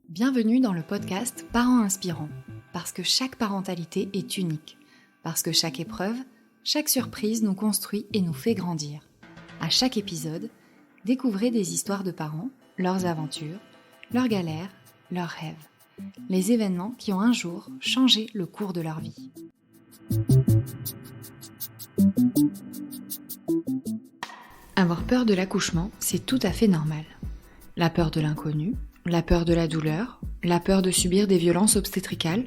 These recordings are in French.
Bienvenue dans le podcast Parents inspirants, parce que chaque parentalité est unique, parce que chaque épreuve, chaque surprise nous construit et nous fait grandir. À chaque épisode, découvrez des histoires de parents, leurs aventures, leurs galères, leurs rêves, les événements qui ont un jour changé le cours de leur vie. Avoir peur de l'accouchement, c'est tout à fait normal. La peur de l'inconnu, la peur de la douleur, la peur de subir des violences obstétricales.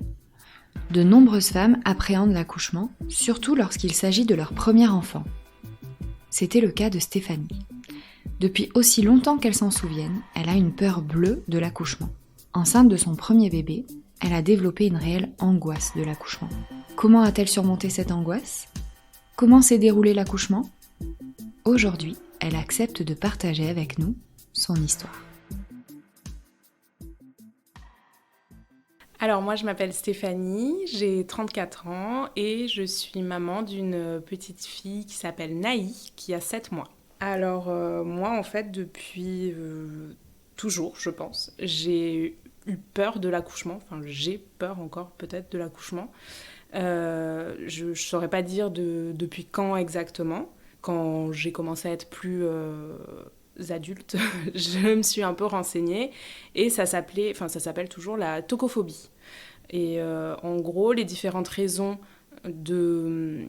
De nombreuses femmes appréhendent l'accouchement, surtout lorsqu'il s'agit de leur premier enfant. C'était le cas de Stéphanie. Depuis aussi longtemps qu'elle s'en souvienne, elle a une peur bleue de l'accouchement. Enceinte de son premier bébé, elle a développé une réelle angoisse de l'accouchement. Comment a-t-elle surmonté cette angoisse ? Comment s'est déroulé l'accouchement ? Aujourd'hui, elle accepte de partager avec nous son histoire. Alors moi je m'appelle Stéphanie, j'ai 34 ans et je suis maman d'une petite fille qui s'appelle Naï, qui a 7 mois. Alors moi en fait depuis toujours je pense, j'ai eu peur de l'accouchement, enfin j'ai peur encore peut-être de l'accouchement. Je ne saurais pas dire depuis quand exactement. Quand j'ai commencé à être plus adulte, je me suis un peu renseignée et ça s'appelle toujours la tocophobie. Et en gros, les différentes raisons les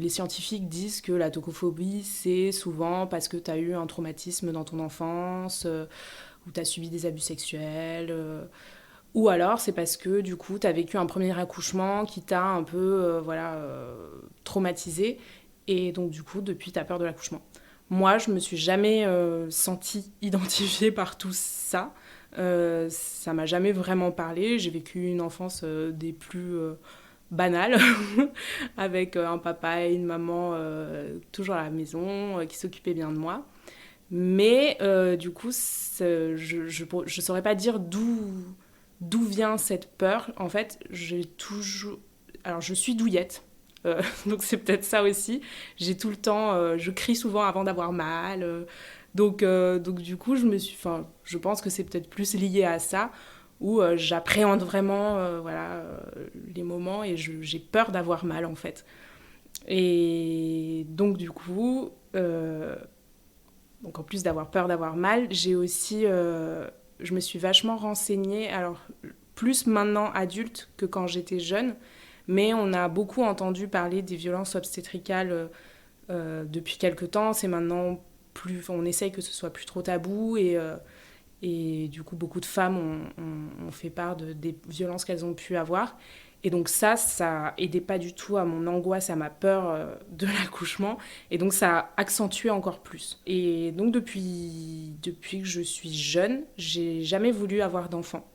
scientifiques disent que la tocophobie, c'est souvent parce que tu as eu un traumatisme dans ton enfance, ou tu as subi des abus sexuels, ou alors c'est parce que du coup tu as vécu un premier accouchement qui t'a un peu traumatisé, et donc du coup depuis tu as peur de l'accouchement. Moi, je me suis jamais sentie identifiée par tout ça. Ça m'a jamais vraiment parlé. J'ai vécu une enfance des plus banales, avec un papa et une maman toujours à la maison, qui s'occupaient bien de moi. Mais du coup, je saurais pas dire d'où vient cette peur. En fait, alors, je suis douillette. Donc c'est peut-être ça aussi. J'ai tout le temps, je crie souvent avant d'avoir mal. Donc du coup, je pense que c'est peut-être plus lié à ça, où j'appréhende vraiment les moments et j'ai peur d'avoir mal en fait. Et donc du coup, donc en plus d'avoir peur d'avoir mal, j'ai aussi, je me suis vachement renseignée. Alors plus maintenant adulte que quand j'étais jeune. Mais on a beaucoup entendu parler des violences obstétricales depuis quelques temps. C'est maintenant on essaye que ce soit plus trop tabou, et du coup beaucoup de femmes ont fait part des violences qu'elles ont pu avoir. Et donc ça aidait pas du tout à mon angoisse, à ma peur de l'accouchement. Et donc ça a accentué encore plus. Et donc depuis que je suis jeune, j'ai jamais voulu avoir d'enfant.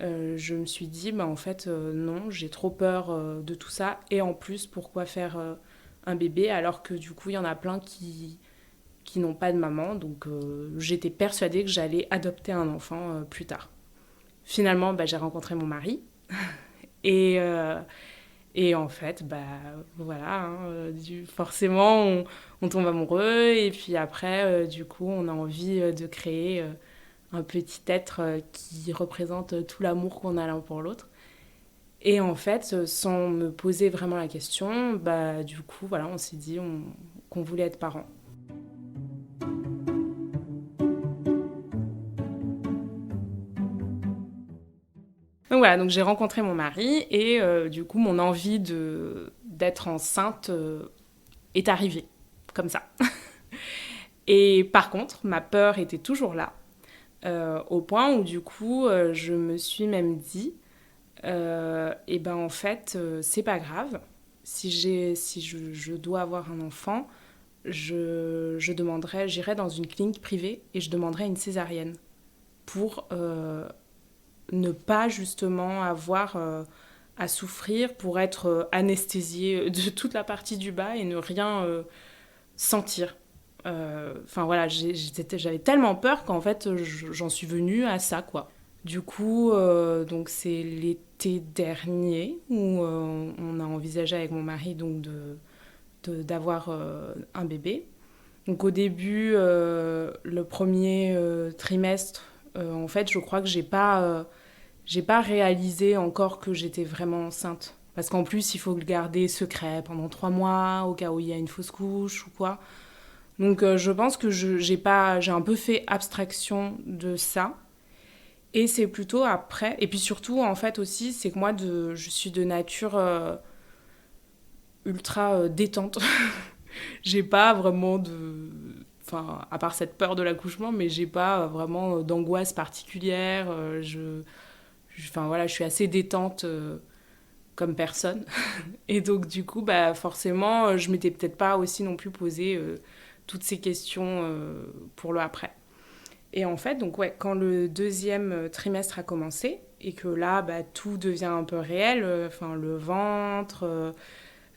Je me suis dit, en fait, non, j'ai trop peur de tout ça. Et en plus, pourquoi faire un bébé alors que du coup, il y en a plein qui n'ont pas de maman. Donc, j'étais persuadée que j'allais adopter un enfant plus tard. Finalement, j'ai rencontré mon mari. et, en fait, voilà, forcément, on tombe amoureux. Et puis après, du coup, on a envie de créer un petit être qui représente tout l'amour qu'on a l'un pour l'autre. Et en fait, sans me poser vraiment la question, du coup, voilà, on s'est dit qu'on voulait être parents. Donc voilà, donc j'ai rencontré mon mari et du coup, mon envie d'être enceinte est arrivée, comme ça. Et par contre, ma peur était toujours là, au point où du coup, je me suis même dit, en fait, c'est pas grave. Si je dois avoir un enfant, j'irai dans une clinique privée et je demanderai une césarienne pour ne pas justement avoir à souffrir, pour être anesthésiée de toute la partie du bas et ne rien sentir. Voilà, j'avais tellement peur qu'en fait, j'en suis venue à ça, quoi. Du coup, donc c'est l'été dernier où on a envisagé avec mon mari donc d'avoir un bébé. Donc au début, le premier trimestre, en fait, je crois que j'ai pas réalisé encore que j'étais vraiment enceinte. Parce qu'en plus, il faut le garder secret pendant 3 mois, au cas où il y a une fausse couche ou quoi. Donc je pense que j'ai un peu fait abstraction de ça. Et c'est plutôt après. Et puis surtout, en fait, aussi, c'est que moi, je suis de nature ultra détente. J'ai pas vraiment de. Enfin, à part cette peur de l'accouchement, mais j'ai pas vraiment d'angoisse particulière. Enfin voilà, je suis assez détente comme personne. Et donc, du coup, bah, forcément, je m'étais peut-être pas aussi non plus posé toutes ces questions pour le après. Et en fait, donc ouais, quand le deuxième trimestre a commencé, et que là, bah, tout devient un peu réel, enfin, le ventre,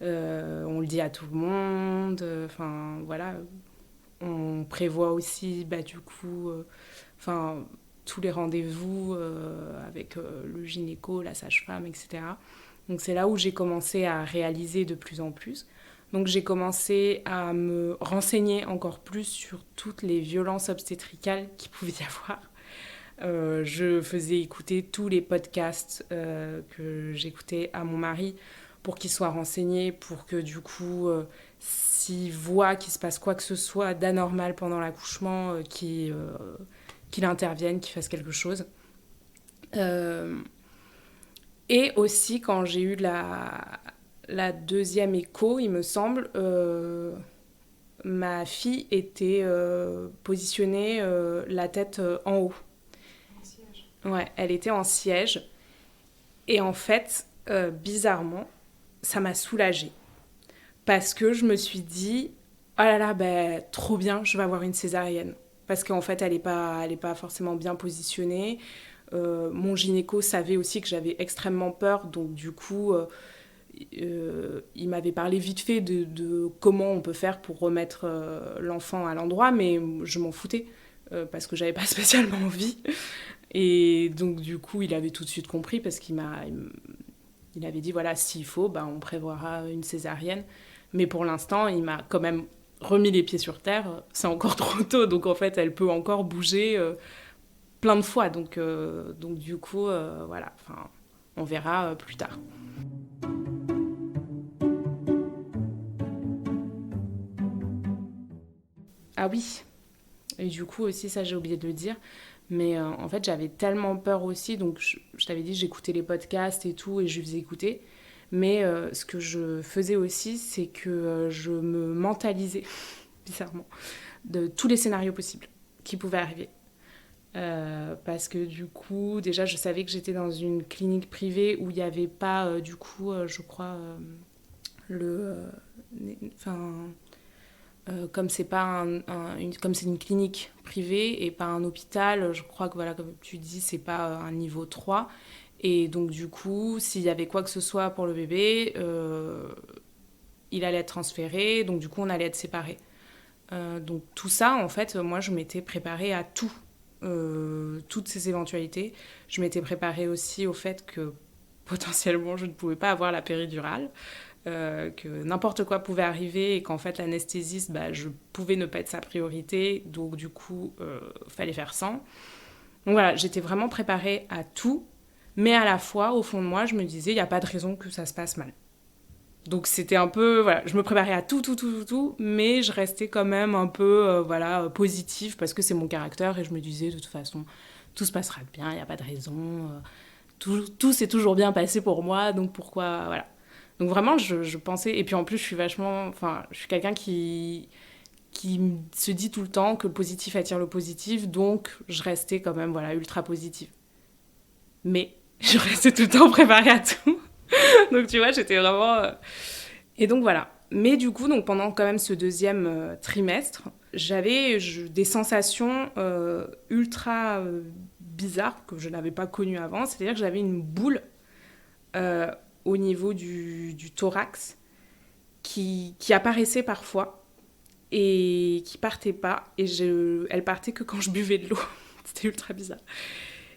on le dit à tout le monde, enfin, voilà, on prévoit aussi, bah, du coup, enfin, tous les rendez-vous avec le gynéco, la sage-femme, etc. Donc c'est là où j'ai commencé à réaliser de plus en plus. Donc j'ai commencé à me renseigner encore plus sur toutes les violences obstétricales qu'il pouvait y avoir. Je faisais écouter tous les podcasts que j'écoutais à mon mari pour qu'il soit renseigné, pour que du coup, s'il voit qu'il se passe quoi que ce soit d'anormal pendant l'accouchement, qu'il intervienne, qu'il fasse quelque chose. Et aussi, quand j'ai eu la deuxième écho, il me semble, ma fille était positionnée la tête en haut. En siège. Ouais, elle était en siège. Et en fait, bizarrement, ça m'a soulagée. Parce que je me suis dit, oh là là, ben, trop bien, je vais avoir une césarienne. Parce qu'en fait, elle est pas forcément bien positionnée. Mon gynéco savait aussi que j'avais extrêmement peur, donc du coup, il m'avait parlé vite fait de comment on peut faire pour remettre l'enfant à l'endroit, mais je m'en foutais, parce que j'avais pas spécialement envie. Et donc du coup, il avait tout de suite compris, parce il avait dit, voilà, s'il faut, bah, on prévoira une césarienne. Mais pour l'instant, il m'a quand même remis les pieds sur terre. C'est encore trop tôt, donc en fait, elle peut encore bouger plein de fois. Donc du coup, voilà, on verra plus tard. Ah oui, et du coup aussi, ça j'ai oublié de le dire, mais en fait j'avais tellement peur aussi, donc je t'avais dit j'écoutais les podcasts et tout, et je lui faisais écouter, mais ce que je faisais aussi, c'est que je me mentalisais, bizarrement, de tous les scénarios possibles qui pouvaient arriver. Parce que du coup, déjà, je savais que j'étais dans une clinique privée où il n'y avait pas, du coup, je crois, enfin, comme c'est pas comme c'est une clinique privée et pas un hôpital, je crois que, voilà, comme tu dis, c'est pas un niveau 3. Et donc, du coup, s'il y avait quoi que ce soit pour le bébé, il allait être transféré, donc du coup, on allait être séparés. Donc, tout ça, en fait, moi, je m'étais préparée à tout. Toutes ces éventualités. Je m'étais préparée aussi au fait que potentiellement je ne pouvais pas avoir la péridurale, que n'importe quoi pouvait arriver et qu'en fait l'anesthésiste, bah, je pouvais ne pas être sa priorité, donc du coup fallait faire sans. Donc voilà, j'étais vraiment préparée à tout, mais à la fois au fond de moi je me disais il n'y a pas de raison que ça se passe mal. Donc c'était un peu, voilà, je me préparais à tout, mais je restais quand même un peu, voilà, positive parce que c'est mon caractère et je me disais de toute façon, tout se passera bien, il n'y a pas de raison, tout s'est toujours bien passé pour moi, donc pourquoi, voilà. Donc vraiment, je pensais, et puis en plus je suis vachement, enfin, je suis quelqu'un qui se dit tout le temps que le positif attire le positif, donc je restais quand même, voilà, ultra positive. Mais je restais tout le temps préparée à tout. Donc tu vois, j'étais vraiment... Et donc voilà. Mais du coup, donc, pendant quand même ce deuxième trimestre, j'avais des sensations ultra bizarres que je n'avais pas connues avant. C'est-à-dire que j'avais une boule au niveau du thorax qui apparaissait parfois et qui partait pas. Et elle partait que quand je buvais de l'eau. C'était ultra bizarre.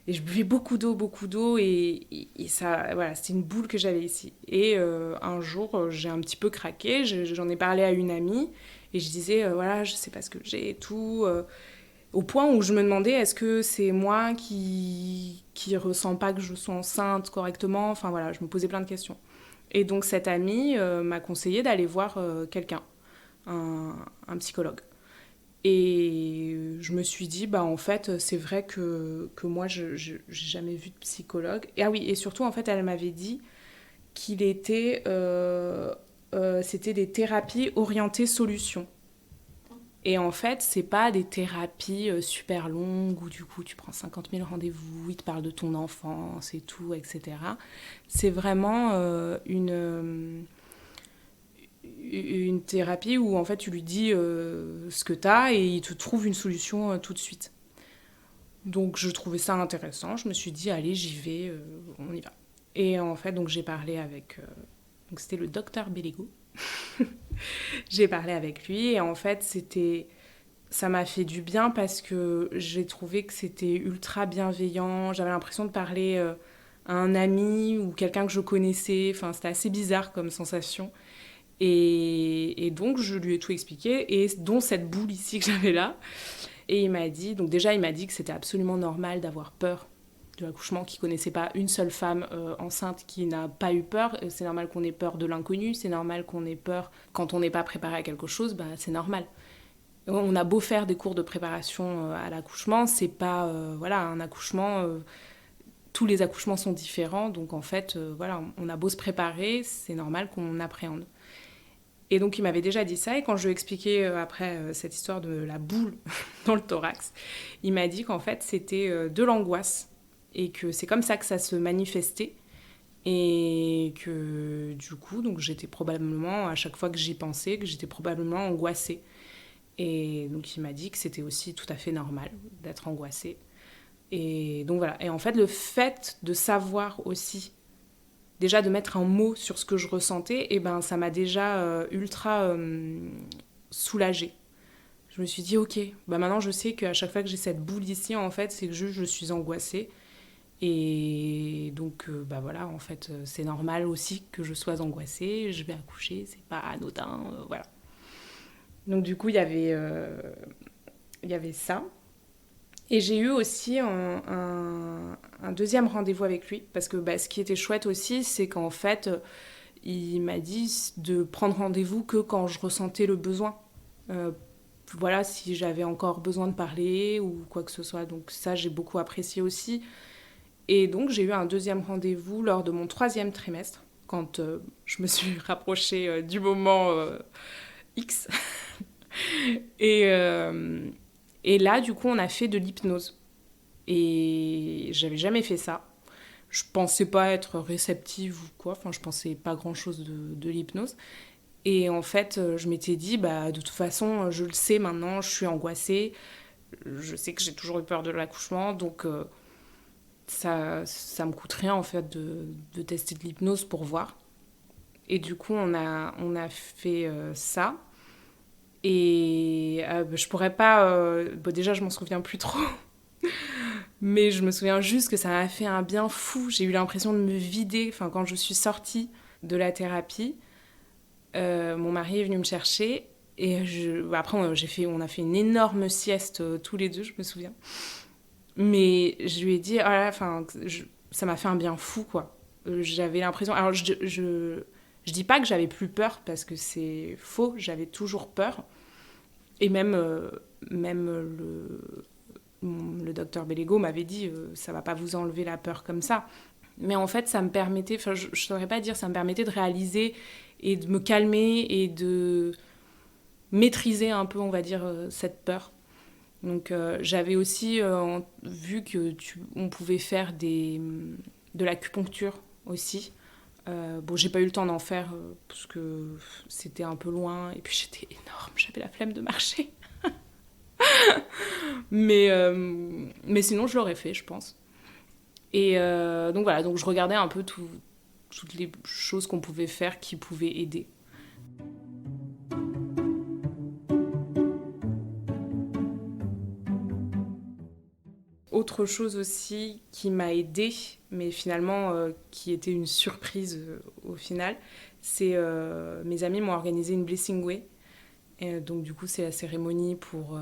Et je buvais beaucoup d'eau et ça, voilà, c'était une boule que j'avais ici. Et un jour, j'ai un petit peu craqué, j'en ai parlé à une amie Et je disais, voilà, je sais pas ce que j'ai et tout. Au point où je me demandais, est-ce que c'est moi qui ressens pas que je suis enceinte correctement? Enfin voilà, je me posais plein de questions. Et donc cette amie m'a conseillé d'aller voir quelqu'un, un psychologue. Et je me suis dit, bah en fait, c'est vrai que moi, je n'ai jamais vu de psychologue. Et, ah oui, et surtout, en fait, elle m'avait dit c'était des thérapies orientées solutions. Et en fait, c'est pas des thérapies super longues où du coup tu prends 50 000 rendez-vous, ils te parlent de ton enfance et tout, etc. C'est vraiment une thérapie où en fait tu lui dis ce que t'as et il te trouve une solution tout de suite. Donc je trouvais ça intéressant, je me suis dit allez j'y vais, on y va. Et en fait donc j'ai parlé avec, donc c'était le docteur Béligo. J'ai parlé avec lui et en fait ça m'a fait du bien parce que j'ai trouvé que c'était ultra bienveillant. J'avais l'impression de parler à un ami ou quelqu'un que je connaissais. Enfin, c'était assez bizarre comme sensation. Et donc, je lui ai tout expliqué, et dont cette boule ici que j'avais là. Et il m'a dit, donc déjà, il m'a dit que c'était absolument normal d'avoir peur de l'accouchement, qu'il ne connaissait pas une seule femme enceinte qui n'a pas eu peur. C'est normal qu'on ait peur de l'inconnu, c'est normal qu'on ait peur quand on n'est pas préparé à quelque chose, bah, c'est normal. On a beau faire des cours de préparation à l'accouchement, c'est pas voilà un accouchement. Tous les accouchements sont différents, donc en fait, voilà, on a beau se préparer, c'est normal qu'on appréhende. Et donc il m'avait déjà dit ça, et quand je lui ai expliqué après cette histoire de la boule dans le thorax, il m'a dit qu'en fait c'était de l'angoisse, et que c'est comme ça que ça se manifestait, et que du coup, donc j'étais probablement, à chaque fois que j'y pensais, que j'étais probablement angoissée. Et donc il m'a dit que c'était aussi tout à fait normal d'être angoissée. Et donc voilà. Et en fait, le fait de savoir aussi, déjà de mettre un mot sur ce que je ressentais, et ben ça m'a déjà ultra soulagée. Je me suis dit, ok, bah maintenant je sais qu'à chaque fois que j'ai cette boule ici, en fait, c'est que je suis angoissée. Et donc, bah voilà, en fait, c'est normal aussi que je sois angoissée. Je vais accoucher, c'est pas anodin, voilà. Donc du coup, il y avait ça. Et j'ai eu aussi un deuxième rendez-vous avec lui, parce que bah, ce qui était chouette aussi, c'est qu'en fait, il m'a dit de prendre rendez-vous que quand je ressentais le besoin. Euh, voilà, si j'avais encore besoin de parler ou quoi que ce soit. Donc ça, j'ai beaucoup apprécié aussi. Et donc, j'ai eu un deuxième rendez-vous lors de mon 3e trimestre, quand je me suis rapprochée du moment X. Et, euh, et là, du coup, on a fait de l'hypnose. Et j'avais jamais fait ça. Je pensais pas être réceptive ou quoi. Enfin, je pensais pas grand-chose de l'hypnose. Et en fait, je m'étais dit, bah, de toute façon, je le sais maintenant, je suis angoissée. Je sais que j'ai toujours eu peur de l'accouchement. Donc, ça me coûte rien, en fait, de tester de l'hypnose pour voir. Et du coup, on a fait ça. Et je pourrais pas. Bon, déjà, je m'en souviens plus trop. Mais je me souviens juste que ça m'a fait un bien fou. J'ai eu l'impression de me vider. Enfin, quand je suis sortie de la thérapie, mon mari est venu me chercher. Et après, on a fait une énorme sieste tous les deux, je me souviens. Mais je lui ai dit, ah là, enfin, ça m'a fait un bien fou, quoi. J'avais l'impression. Alors, je dis pas que j'avais plus peur, parce que c'est faux, j'avais toujours peur. Et même le docteur Béligo m'avait dit ça va pas vous enlever la peur comme ça. Mais en fait, ça me permettait, enfin, je saurais pas dire, ça me permettait de réaliser et de me calmer et de maîtriser un peu, on va dire, cette peur. Donc, j'avais aussi vu que on pouvait faire de l'acupuncture aussi. Bon, j'ai pas eu le temps d'en faire parce que c'était un peu loin et puis j'étais énorme, j'avais la flemme de marcher. Mais sinon, je l'aurais fait, je pense. Et donc voilà, donc je regardais un peu toutes les choses qu'on pouvait faire qui pouvaient aider. Autre chose aussi qui m'a aidée, mais finalement qui était une surprise au final, c'est mes amis m'ont organisé une Blessing Way. Et donc du coup, c'est la cérémonie pour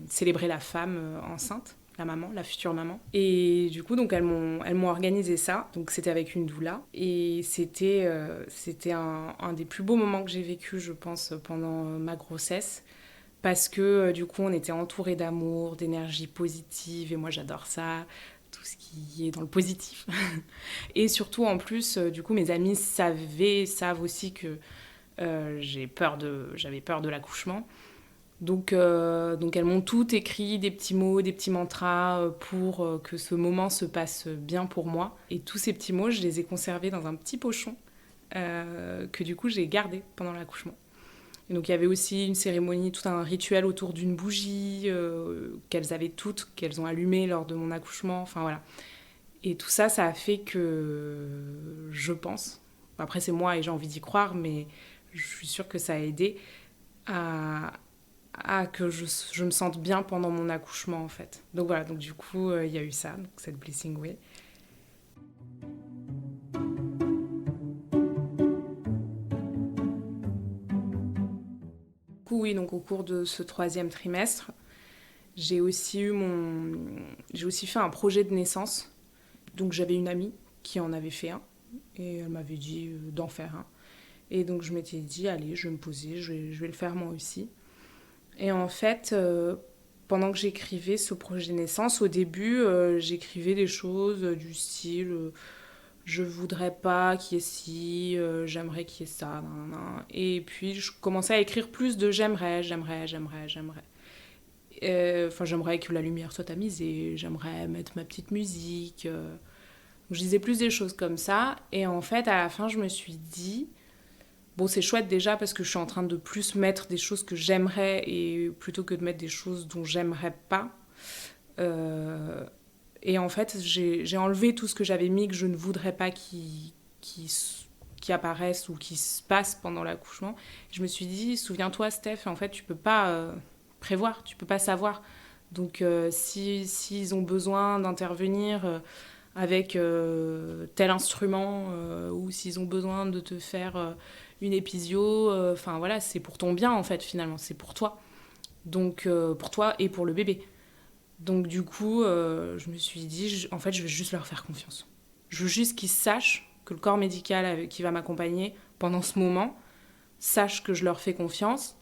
célébrer la femme enceinte, la maman, la future maman. Et du coup, donc elles m'ont organisé ça. Donc c'était avec une doula. Et c'était un des plus beaux moments que j'ai vécu, je pense, pendant ma grossesse. Parce que du coup, on était entourés d'amour, d'énergie positive. Et moi, j'adore ça. Tout ce qui est dans le positif. Et surtout, en plus, du coup, mes amis savent aussi que j'avais peur de l'accouchement. Donc elles m'ont toutes écrit des petits mots, des petits mantras pour que ce moment se passe bien pour moi. Et tous ces petits mots, je les ai conservés dans un petit pochon que du coup j'ai gardé pendant l'accouchement. Et donc il y avait aussi une cérémonie, tout un rituel autour d'une bougie qu'elles ont allumé lors de mon accouchement. Enfin voilà. Et tout ça, ça a fait que je pense, après c'est moi et j'ai envie d'y croire, mais je suis sûre que ça a aidé à, que je me sente bien pendant mon accouchement en fait. Donc voilà, donc du coup il y a eu ça, donc cette Blessing Way. Du coup oui, donc au cours de ce 3e trimestre, j'ai aussi fait un projet de naissance. Donc j'avais une amie qui en avait fait un et elle m'avait dit d'en faire un. Et donc je m'étais dit allez, je vais me poser, je vais le faire moi aussi. Et en fait, pendant que j'écrivais ce projet de naissance, au début, j'écrivais des choses du style je voudrais pas qu'il y ait ci, j'aimerais qu'il y ait ça. Nan, nan. Et puis je commençais à écrire plus de j'aimerais. Enfin, j'aimerais que la lumière soit tamisée, j'aimerais mettre ma petite musique. Je disais plus des choses comme ça. Et en fait, à la fin, je me suis dit bon, c'est chouette déjà parce que je suis en train de plus mettre des choses que j'aimerais et plutôt que de mettre des choses dont j'aimerais pas. Et en fait, j'ai enlevé tout ce que j'avais mis que je ne voudrais pas qui apparaissent ou qui se passent pendant l'accouchement. Je me suis dit, souviens-toi, Steph, en fait, tu peux pas prévoir, tu peux pas savoir. Donc, s'ils ont besoin d'intervenir avec tel instrument ou s'ils ont besoin de te faire une épisio, enfin voilà, c'est pour ton bien en fait finalement, c'est pour toi. Donc pour toi et pour le bébé. Donc du coup, je me suis dit, en fait, je vais juste leur faire confiance. Je veux juste qu'ils sachent que le corps médical qui va m'accompagner pendant ce moment sache que je leur fais confiance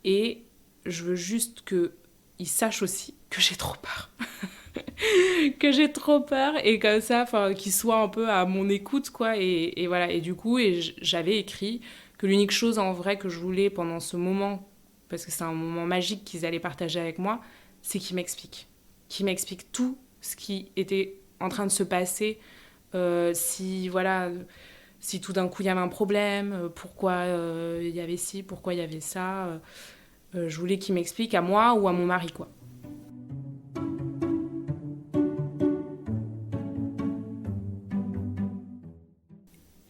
et je veux juste qu'ils sachent aussi que j'ai trop peur. Que j'ai trop peur et comme ça, qu'ils soient un peu à mon écoute, quoi. Et voilà, et du coup, j'avais écrit que l'unique chose en vrai que je voulais pendant ce moment, parce que c'est un moment magique qu'ils allaient partager avec moi, c'est qu'ils m'expliquent. Qu'ils m'expliquent tout ce qui était en train de se passer, si tout d'un coup il y avait un problème, pourquoi il y avait ci, pourquoi il y avait ça. Je voulais qu'ils m'expliquent à moi ou à mon mari, quoi.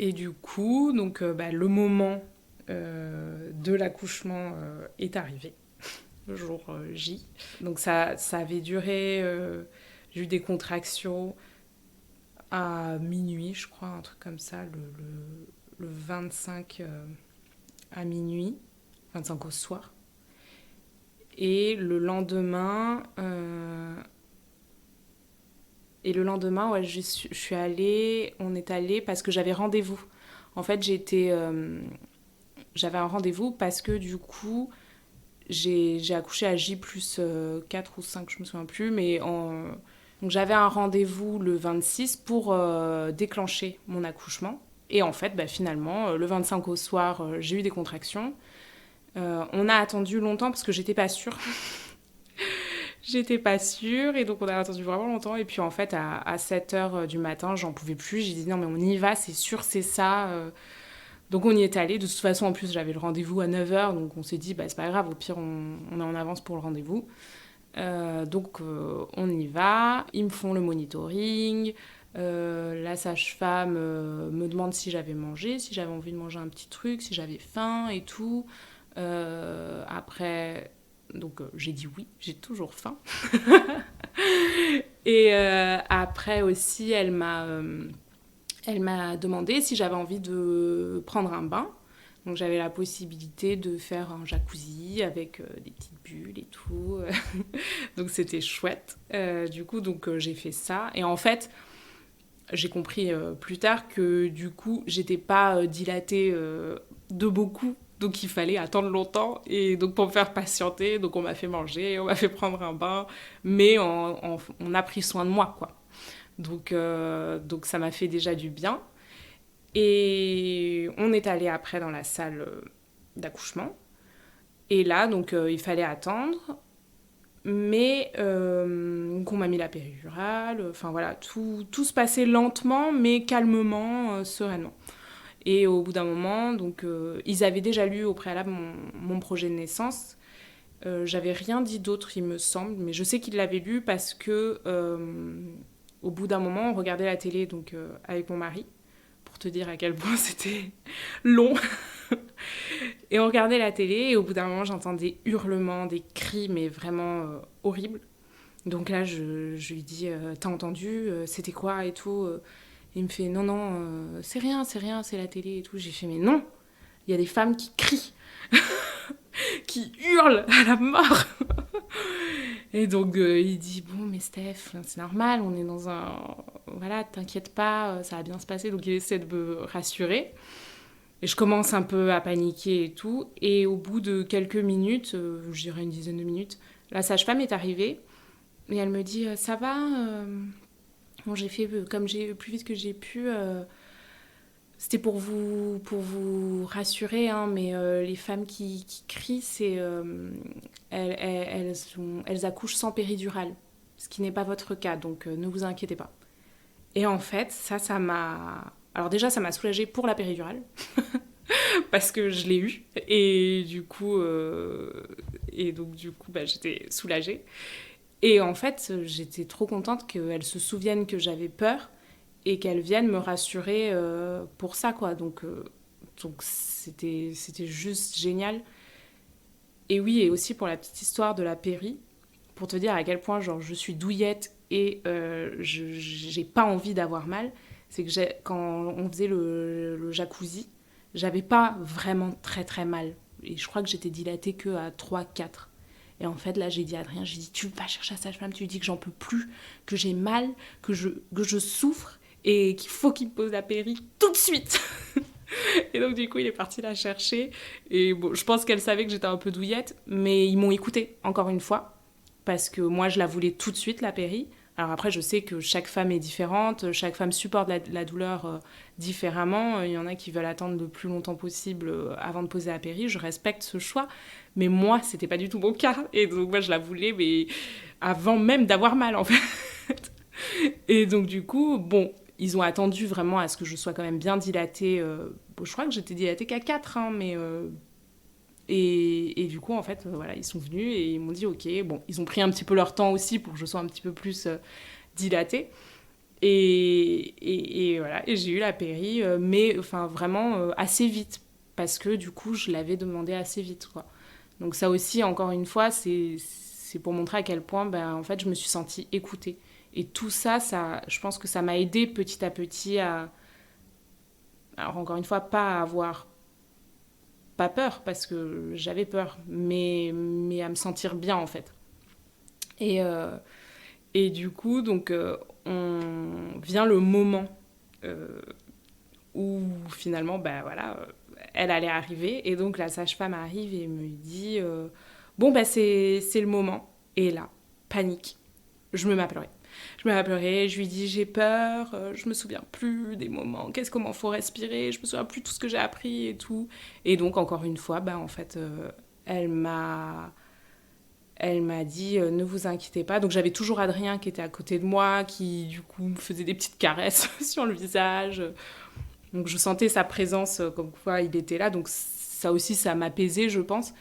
Et du coup, donc, le moment de l'accouchement est arrivé, le jour J. Donc ça avait duré, j'ai eu des contractions à minuit, je crois, un truc comme ça, le 25 à minuit, 25 au soir. Et le lendemain, ouais, on est allé parce que j'avais rendez-vous. En fait, j'avais un rendez-vous parce que du coup, j'ai accouché à J plus 4 ou 5, je me souviens plus, donc j'avais un rendez-vous le 26 pour déclencher mon accouchement. Et en fait, finalement, le 25 au soir, j'ai eu des contractions. On a attendu longtemps parce que j'étais pas sûre. J'étais pas sûre et donc on a attendu vraiment longtemps. Et puis en fait, à 7h du matin, j'en pouvais plus. J'ai dit non, mais on y va, c'est sûr, c'est ça. Donc on y est allé. De toute façon, en plus, j'avais le rendez-vous à 9h. Donc on s'est dit, c'est pas grave, au pire, on est en avance pour le rendez-vous. Donc on y va. Ils me font le monitoring. La sage-femme me demande si j'avais mangé, si j'avais envie de manger un petit truc, si j'avais faim et tout. Après. Donc j'ai dit oui, j'ai toujours faim. Et après aussi, elle m'a demandé si j'avais envie de prendre un bain. Donc j'avais la possibilité de faire un jacuzzi avec des petites bulles et tout. Donc c'était chouette. Du coup, j'ai fait ça. Et en fait, j'ai compris plus tard que du coup, j'étais pas dilatée de beaucoup. Donc il fallait attendre longtemps. Et donc pour me faire patienter, donc on m'a fait manger, on m'a fait prendre un bain. Mais on a pris soin de moi, quoi. Donc ça m'a fait déjà du bien. Et on est allé après dans la salle d'accouchement. Et là, il fallait attendre. Mais qu'on m'a mis la péridurale. Enfin voilà, tout se passait lentement, mais calmement, sereinement. Et au bout d'un moment, ils avaient déjà lu au préalable mon projet de naissance. J'avais rien dit d'autre, il me semble, mais je sais qu'ils l'avaient lu parce que au bout d'un moment, on regardait la télé avec mon mari, pour te dire à quel point c'était long. Et on regardait la télé et au bout d'un moment, j'entends des hurlements, des cris, mais vraiment horribles. Donc là, je lui dis, t'as entendu, c'était quoi et tout. Il me fait, non, non, c'est rien, c'est la télé et tout. J'ai fait, mais non, il y a des femmes qui crient, qui hurlent à la mort. Et il dit, bon, mais Steph, c'est normal, on est dans un... Voilà, t'inquiète pas, ça va bien se passer. Donc il essaie de me rassurer. Et je commence un peu à paniquer et tout. Et au bout de quelques minutes, je dirais une dizaine de minutes, la sage-femme est arrivée. Et elle me dit, ça va Bon, j'ai fait comme j'ai plus vite que j'ai pu. C'était pour vous rassurer, hein, mais les femmes qui crient, elles accouchent sans péridurale, ce qui n'est pas votre cas, donc ne vous inquiétez pas. Et en fait, ça m'a... Alors déjà, ça m'a soulagée pour la péridurale, parce que je l'ai eue, et du coup, j'étais soulagée. Et en fait, j'étais trop contente qu'elles se souviennent que j'avais peur, et qu'elles viennent me rassurer pour ça, quoi. Donc c'était juste génial. Et oui, et aussi pour la petite histoire de la péri, pour te dire à quel point genre, je suis douillette et j'ai pas envie d'avoir mal, c'est que quand on faisait le jacuzzi, j'avais pas vraiment très très mal. Et je crois que j'étais dilatée que à 3-4. Et en fait, là, j'ai dit à Adrien, j'ai dit, tu vas chercher la sage-femme, tu lui dis que j'en peux plus, que j'ai mal, que je souffre, et qu'il faut qu'il me pose la péri tout de suite. Et donc du coup il est parti la chercher et bon, je pense qu'elle savait que j'étais un peu douillette, mais ils m'ont écoutée encore une fois parce que moi je la voulais tout de suite, la péri. Alors après je sais que chaque femme est différente, chaque femme supporte la douleur différemment. Il y en a qui veulent attendre le plus longtemps possible avant de poser la péri, je respecte ce choix, mais moi c'était pas du tout mon cas et donc moi je la voulais mais avant même d'avoir mal en fait. Et donc du coup bon, ils ont attendu vraiment à ce que je sois quand même bien dilatée. Bon, je crois que j'étais dilatée qu'à 4, hein, mais... et du coup, en fait, voilà, ils sont venus et ils m'ont dit, ok, bon, ils ont pris un petit peu leur temps aussi pour que je sois un petit peu plus dilatée. Et voilà, et j'ai eu la péri, mais enfin, vraiment assez vite, parce que du coup, je l'avais demandé assez vite, quoi. Donc ça aussi, encore une fois, c'est pour montrer à quel point, en fait, je me suis sentie écoutée. Et tout ça, je pense que ça m'a aidé petit à petit à... Alors encore une fois, pas à avoir pas peur, parce que j'avais peur, mais à me sentir bien en fait. Et, euh, et du coup, on vient le moment où finalement, voilà, elle allait arriver. Et donc la sage-femme arrive et me dit bon, c'est le moment. Et là, panique. Je me mets à pleurer. Je me mets à pleurer, je lui dis j'ai peur, je me souviens plus des moments, comment faut respirer, je me souviens plus de tout ce que j'ai appris et tout. Et donc encore une fois, en fait, elle m'a dit ne vous inquiétez pas. Donc j'avais toujours Adrien qui était à côté de moi, qui du coup me faisait des petites caresses sur le visage. Donc je sentais sa présence, comme quoi il était là. Donc ça aussi, ça m'apaisait, je pense.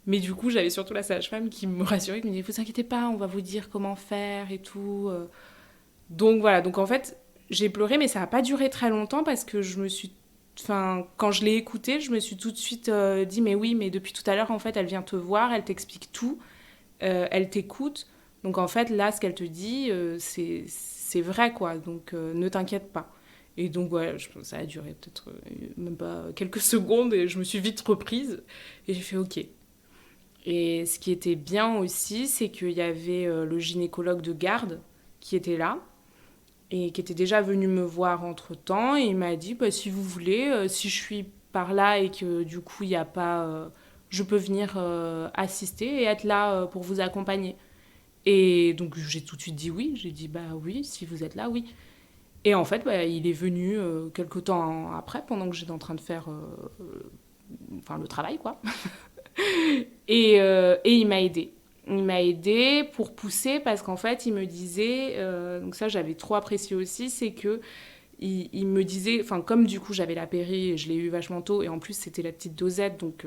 Mais du coup, j'avais surtout la sage-femme qui me rassurait, qui me disait vous inquiétez pas, on va vous dire comment faire et tout. Donc voilà, donc en fait, j'ai pleuré, mais ça n'a pas duré très longtemps parce que quand je l'ai écoutée, je me suis tout de suite dit mais oui, mais depuis tout à l'heure, en fait, elle vient te voir, elle t'explique tout, elle t'écoute. Donc en fait, là, ce qu'elle te dit, c'est vrai, quoi. Donc ne t'inquiète pas. Et donc, voilà, ça a duré peut-être même pas quelques secondes et je me suis vite reprise et j'ai fait OK. Et ce qui était bien aussi, c'est qu'il y avait le gynécologue de garde qui était là et qui était déjà venu me voir entre-temps. Et il m'a dit, bah, si vous voulez, si je suis par là et que du coup, il n'y a pas... je peux venir assister et être là pour vous accompagner. Et donc, j'ai tout de suite dit oui. J'ai dit, bah oui, si vous êtes là, oui. Et en fait, bah, il est venu quelque temps après, pendant que j'étais en train de faire le travail, quoi. Et il m'a aidé. Il m'a aidé pour pousser parce qu'en fait, il me disait, donc ça j'avais trop apprécié aussi, c'est que il me disait, enfin comme du coup j'avais la péri, je l'ai eu vachement tôt et en plus c'était la petite dosette, donc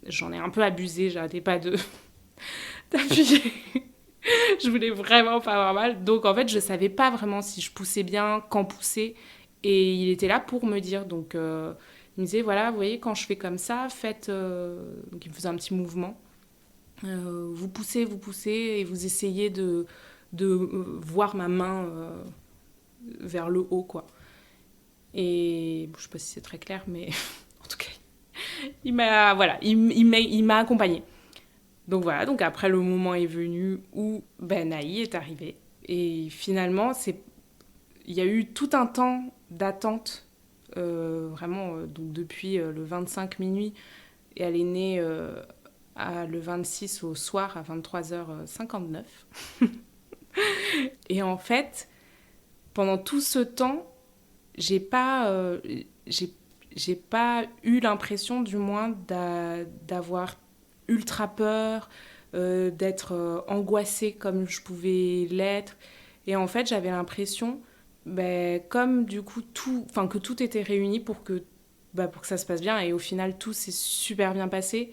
j'en ai un peu abusé, j'arrêtais pas de d'appuyer. Je voulais vraiment pas avoir mal, donc en fait je savais pas vraiment si je poussais bien, quand pousser, et il était là pour me dire, donc il me disait voilà, vous voyez quand je fais comme ça, faites, donc il me faisait un petit mouvement. Vous poussez et vous essayez de voir ma main vers le haut, quoi. Et bon, je sais pas si c'est très clair, mais en tout cas, il m'a accompagnée. Donc voilà, donc après le moment est venu où ben, Naï est arrivée. Et finalement, il y a eu tout un temps d'attente, vraiment, donc depuis le 25 minuit, et elle est née le 26 au soir à 23h59. Et en fait, pendant tout ce temps, j'ai pas, j'ai pas eu l'impression, du moins, d'avoir ultra peur, d'être angoissée comme je pouvais l'être. Et en fait, j'avais l'impression, ben, comme du coup, que tout était réuni pour que ça se passe bien. Et au final, tout s'est super bien passé.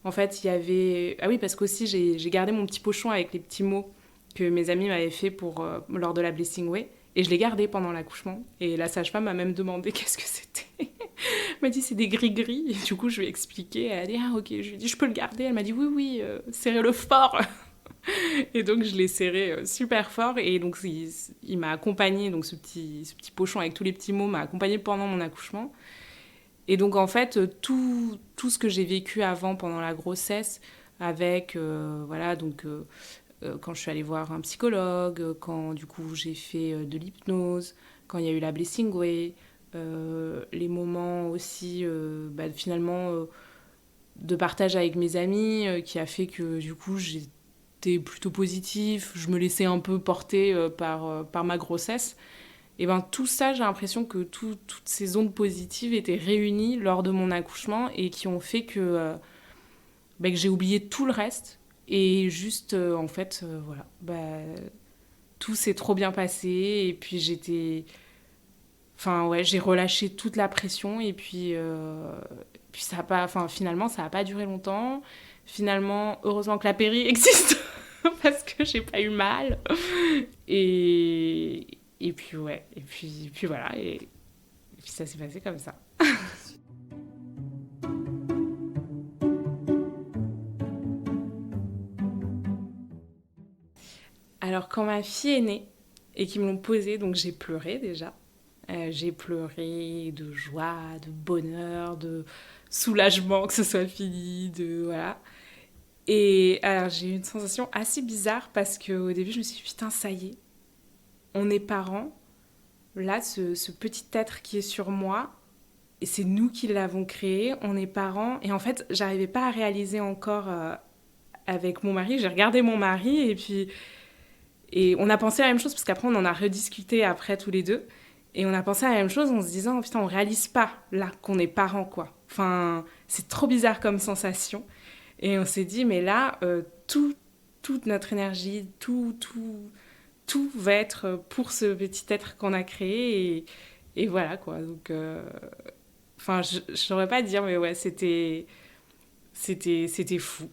En fait, il y avait... Ah oui, parce qu'aussi, j'ai gardé mon petit pochon avec les petits mots que mes amis m'avaient fait lors de la Blessing Way. Et je l'ai gardé pendant l'accouchement. Et la sage-femme m'a même demandé qu'est-ce que c'était. Elle m'a dit c'est des gris-gris. Et du coup, je lui ai expliqué. Elle a dit ah ok. Je lui ai dit je peux le garder. Elle m'a dit oui, oui, serrez-le fort. Et donc, je l'ai serré super fort. Et donc, il m'a accompagné. Donc, ce petit pochon avec tous les petits mots m'a accompagné pendant mon accouchement. Et donc, en fait, tout ce que j'ai vécu avant, pendant la grossesse, avec, voilà, donc, quand je suis allée voir un psychologue, quand, du coup, j'ai fait de l'hypnose, quand il y a eu la Blessing Way, les moments aussi, finalement, de partage avec mes amis, qui a fait que, du coup, j'étais plutôt positive, je me laissais un peu porter par ma grossesse. Et ben tout ça, j'ai l'impression que toutes ces ondes positives étaient réunies lors de mon accouchement et qui ont fait que j'ai oublié tout le reste. Et juste, en fait, voilà, tout s'est trop bien passé. Et puis j'étais... Enfin, ouais, j'ai relâché toute la pression. Et puis ça a pas... Enfin, finalement, ça n'a pas duré longtemps. Finalement, heureusement que la péri existe parce que j'ai pas eu mal. Et puis ouais, puis voilà, et puis ça s'est passé comme ça. Alors quand ma fille est née et qu'ils me l'ont posée, donc j'ai pleuré déjà. J'ai pleuré de joie, de bonheur, de soulagement que ce soit fini, de voilà. Et alors j'ai eu une sensation assez bizarre parce qu'au début je me suis dit putain ça y est, on est parents. Là, ce petit être qui est sur moi, et c'est nous qui l'avons créé, on est parents. Et en fait, j'arrivais pas à réaliser encore avec mon mari. J'ai regardé mon mari et on a pensé à la même chose parce qu'après on en a rediscuté après tous les deux. Et on a pensé à la même chose en se disant oh, putain on réalise pas là qu'on est parents quoi. Enfin c'est trop bizarre comme sensation. Et on s'est dit mais là toute notre énergie, tout va être pour ce petit être qu'on a créé et voilà quoi. Donc enfin je saurais pas dire mais ouais c'était fou.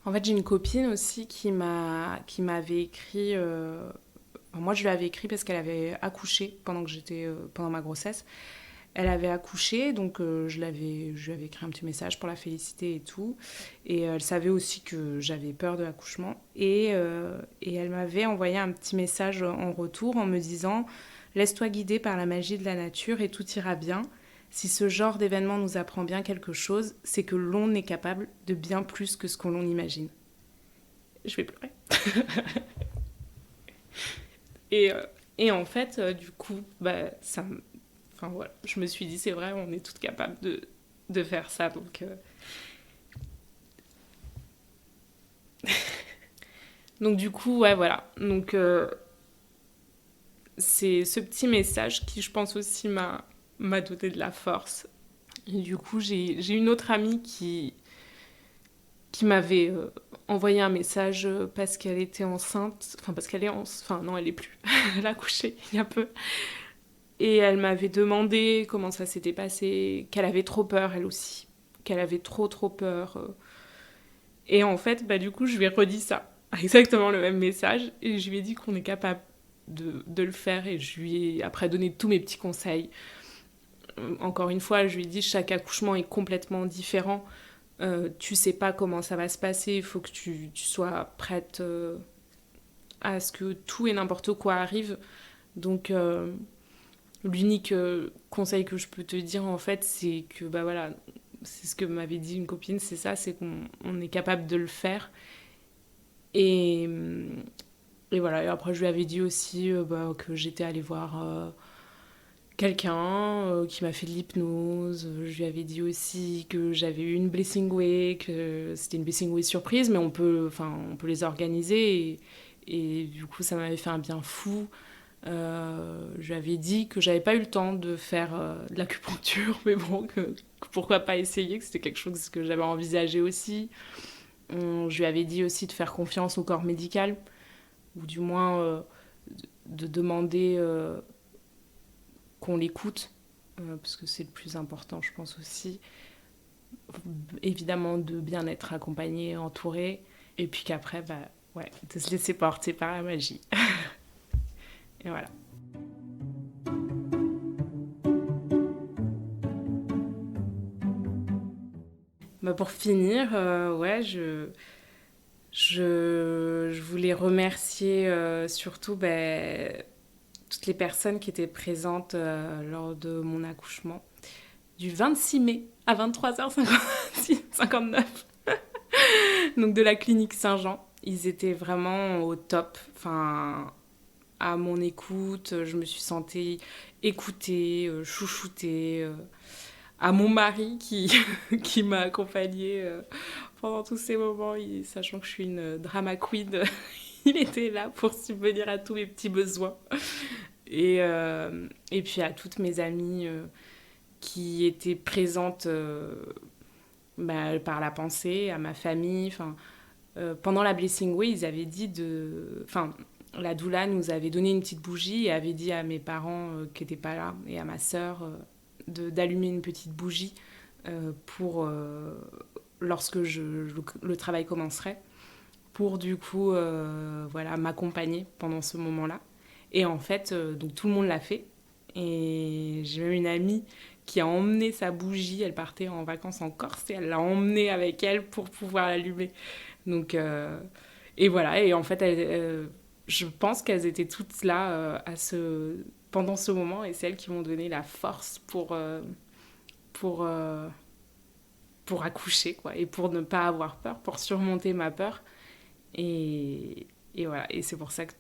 En fait, j'ai une copine aussi qui m'avait écrit. Moi, je lui avais écrit parce qu'elle avait accouché pendant ma grossesse. Elle avait accouché, donc je lui avais écrit un petit message pour la féliciter et tout. Et elle savait aussi que j'avais peur de l'accouchement. Et elle m'avait envoyé un petit message en retour en me disant « Laisse-toi guider par la magie de la nature et tout ira bien. Si ce genre d'événement nous apprend bien quelque chose, c'est que l'on est capable de bien plus que ce que l'on imagine. » Je vais pleurer. Et en fait, du coup, enfin, voilà, je me suis dit, c'est vrai, on est toutes capables de faire ça. Donc du coup, ouais, voilà. Donc, c'est ce petit message qui, je pense aussi, m'a doté de la force. Et du coup, j'ai une autre amie qui m'avait envoyé un message parce qu'elle était enceinte. Enfin, parce qu'elle est enceinte. Enfin, non, elle est plus. Elle a accouché il y a peu. Et elle m'avait demandé comment ça s'était passé, qu'elle avait trop peur, elle aussi. Qu'elle avait trop peur. Et en fait, du coup, je lui ai redit ça. Exactement le même message. Et je lui ai dit qu'on est capable de le faire. Et je lui ai après donné tous mes petits conseils. Encore une fois, je lui ai dit chaque accouchement est complètement différent. Tu sais pas comment ça va se passer. Il faut que tu sois prête à ce que tout et n'importe quoi arrive. Donc... l'unique conseil que je peux te dire, en fait, c'est que, voilà, c'est ce que m'avait dit une copine, c'est ça, c'est qu'on est capable de le faire. Et voilà, et après, je lui avais dit aussi que j'étais allée voir quelqu'un qui m'a fait de l'hypnose. Je lui avais dit aussi que j'avais eu une Blessing Way, que c'était une Blessing Way surprise, mais on peut les organiser. Et du coup, ça m'avait fait un bien fou. Je lui avais dit que j'avais pas eu le temps de faire de l'acupuncture, mais bon, que pourquoi pas essayer, que c'était quelque chose que j'avais envisagé aussi. Je lui avais dit aussi de faire confiance au corps médical, ou du moins de demander qu'on l'écoute, parce que c'est le plus important, je pense aussi. Évidemment, de bien être accompagné, entouré, et puis qu'après, ouais, de se laisser porter par la magie. Et voilà. Pour finir, ouais, je voulais remercier surtout toutes les personnes qui étaient présentes lors de mon accouchement du 26 mai à 23h59. Donc de la clinique Saint-Jean. Ils étaient vraiment au top. Enfin, à mon écoute, je me suis sentie écoutée, chouchoutée. À mon mari qui m'a accompagnée pendant tous ces moments, sachant que je suis une drama queen, il était là pour subvenir à tous mes petits besoins. Et puis à toutes mes amies qui étaient présentes par la pensée, à ma famille. Pendant la Blessing Way, ils avaient dit la doula nous avait donné une petite bougie et avait dit à mes parents qui n'étaient pas là et à ma sœur d'allumer une petite bougie pour lorsque le travail commencerait, pour du coup m'accompagner pendant ce moment-là. Et en fait, donc tout le monde l'a fait. Et j'ai même une amie qui a emmené sa bougie, elle partait en vacances en Corse et elle l'a emmenée avec elle pour pouvoir l'allumer. Donc, et voilà, et en fait, je pense qu'elles étaient toutes là pendant ce moment, et c'est elles qui m'ont donné la force pour accoucher, quoi, et pour ne pas avoir peur, pour surmonter ma peur. Et voilà, et c'est pour ça que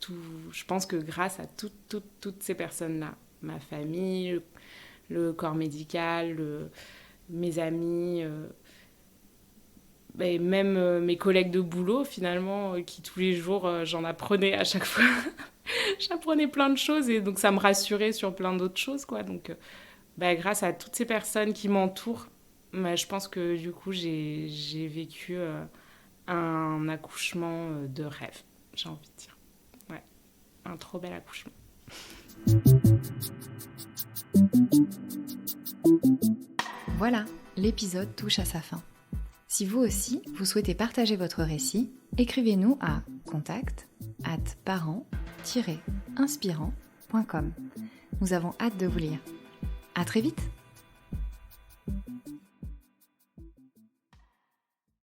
je pense que grâce à toutes ces personnes-là, ma famille, le corps médical, mes amis, et même mes collègues de boulot, finalement, qui tous les jours, j'en apprenais à chaque fois. J'apprenais plein de choses, et donc ça me rassurait sur plein d'autres choses, quoi. Donc, grâce à toutes ces personnes qui m'entourent, je pense que du coup, j'ai vécu un accouchement de rêve, j'ai envie de dire. Ouais, un trop bel accouchement. Voilà, l'épisode touche à sa fin. Si vous aussi, vous souhaitez partager votre récit, écrivez-nous à contact@parents-inspirants.com. Nous avons hâte de vous lire. À très vite!